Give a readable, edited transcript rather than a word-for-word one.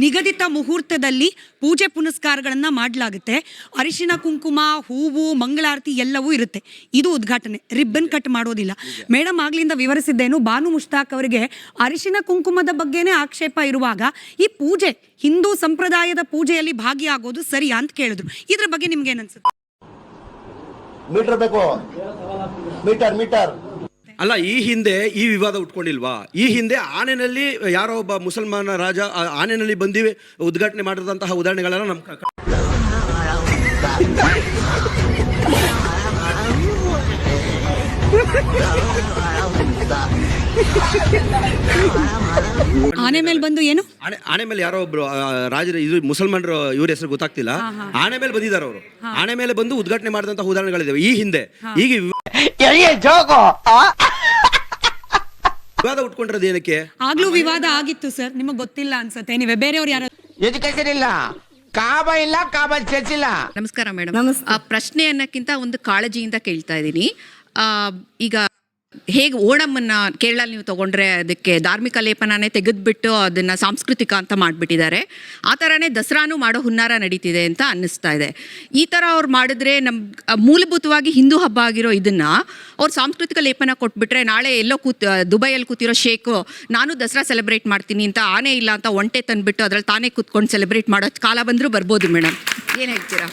ನಿಗದಿತ ಮುಹೂರ್ತದಲ್ಲಿ ಪೂಜೆ ಪುನಸ್ಕಾರಗಳನ್ನ ಮಾಡಲಾಗುತ್ತೆ. ಅರಿಶಿನ ಕುಂಕುಮ, ಹೂವು, ಮಂಗಳಾರತಿ ಎಲ್ಲವೂ ಇರುತ್ತೆ. ಇದು ಉದ್ಘಾಟನೆ, ರಿಬ್ಬನ್ ಕಟ್ ಮಾಡೋದಿಲ್ಲ. ಮೇಡಮ್ ಆಗ್ಲಿಂದ ವಿವರಿಸಿದ್ದೇನು, ಬಾನು ಮುಷ್ತಾಕ್ ಅವರಿಗೆ ಅರಿಶಿನ ಕುಂಕುಮದ ಬಗ್ಗೆನೇ ಆಕ್ಷೇಪ ಇರುವಾಗ ಈ ಪೂಜೆ, ಹಿಂದೂ ಸಂಪ್ರದಾಯದ ಪೂಜೆಯಲ್ಲಿ ಭಾಗಿಯಾಗೋದು ಸರಿಯಾ ಅಂತ ಕೇಳಿದ್ರು. ಇದ್ರ ಬಗ್ಗೆ ನಿಮ್ಗೆ ಏನನ್ಸುತ್ತೆ? ಮೀಟರ್ ಬೇಕು, ಮೀಟರ್ ಅಲ್ಲ, ಈ ಹಿಂದೆ ಈ ವಿವಾದ ಉಟ್ಕೊಂಡಿಲ್ವಾ? ಈ ಹಿಂದೆ ಆನೆನಲ್ಲಿ ಯಾರೋ ಒಬ್ಬ ಮುಸಲ್ಮಾನ ರಾಜ ಆನೆನಲ್ಲಿ ಬಂದು ಉದ್ಘಾಟನೆ ಮಾಡಿದಂತಹ ಉದಾಹರಣೆಗಳೆಲ್ಲ ನಮ್ಮ ಆನೆ ಮೇಲೆ ಬಂದು ಏನು ಆನೆ ಮೇಲೆ ಯಾರೋ ಒಬ್ರು ರಾಜರು, ಇದು ಮುಸಲ್ಮಾನರು, ಇವ್ರ ಹೆಸರು ಗೊತ್ತಾಗ್ತಿಲ್ಲ, ಆನೆ ಮೇಲೆ ಬಂದಿದ್ದಾರೆ ಅವರು. ಆನೆ ಮೇಲೆ ಬಂದು ಉದ್ಘಾಟನೆ ಮಾಡಿದಂತಹ ಉದಾಹರಣೆಗಳಿದಾವೆ ಈ ಹಿಂದೆ. ಈಗ ವಿವಾದ ಉಟ್ಕೊಂಡಿರೋದು ಏನಕ್ಕೆ? ಆಗ್ಲೂ ವಿವಾದ ಆಗಿತ್ತು ಸರ್, ನಿಮಗೆ ಗೊತ್ತಿಲ್ಲ ಅನ್ಸತ್ತೆ. ನೀವೇ ಬೇರೆಯವ್ರು ಯಾರು ಎಜುಕೇಶನ್ ಇಲ್ಲ, ಕಾಬಾ ಇಲ್ಲ, ಕಾಬಾ ಚರ್ಚ್ ಇಲ್ಲ. ನಮಸ್ಕಾರ ಮೇಡಮ್. ಪ್ರಶ್ನೆ ಅನ್ನಕ್ಕಿಂತ ಒಂದು ಕಾಳಜಿಯಿಂದ ಕೇಳ್ತಾ ಇದ್ದೀನಿ. ಈಗ ಹೇಗೆ ಓಣಮನ್ನ ಕೇರಳ ನೀವು ತಗೊಂಡ್ರೆ ಅದಕ್ಕೆ ಧಾರ್ಮಿಕ ಲೇಪನನೇ ತೆಗೆದ್ಬಿಟ್ಟು ಅದನ್ನು ಸಾಂಸ್ಕೃತಿಕ ಅಂತ ಮಾಡಿಬಿಟ್ಟಿದ್ದಾರೆ. ಆ ಥರನೇ ದಸರಾನು ಮಾಡೋ ಹುನ್ನಾರ ನಡೀತಿದೆ ಅಂತ ಅನ್ನಿಸ್ತಾ ಇದೆ. ಈ ಥರ ಅವ್ರು ಮಾಡಿದ್ರೆ ನಮ್ಮ ಮೂಲಭೂತವಾಗಿ ಹಿಂದೂ ಹಬ್ಬ ಆಗಿರೋ ಇದನ್ನು ಅವ್ರು ಸಾಂಸ್ಕೃತಿಕ ಲೇಪನ ಕೊಟ್ಬಿಟ್ರೆ, ನಾಳೆ ಎಲ್ಲೋ ದುಬೈಯಲ್ಲಿ ಕೂತಿರೋ ಶೇಖು ನಾನು ದಸರಾ ಸೆಲೆಬ್ರೇಟ್ ಮಾಡ್ತೀನಿ ಅಂತ ಆನೆ ಇಲ್ಲ ಅಂತ ಒಂಟೆ ತಂದುಬಿಟ್ಟು ಅದ್ರಲ್ಲಿ ತಾನೇ ಕೂತ್ಕೊಂಡು ಸೆಲೆಬ್ರೇಟ್ ಮಾಡೋ ಕಾಲ ಬಂದರೂ ಬರ್ಬೋದು ಮೇಡಮ್. ಏನು ಹೇಳ್ತೀರಾ?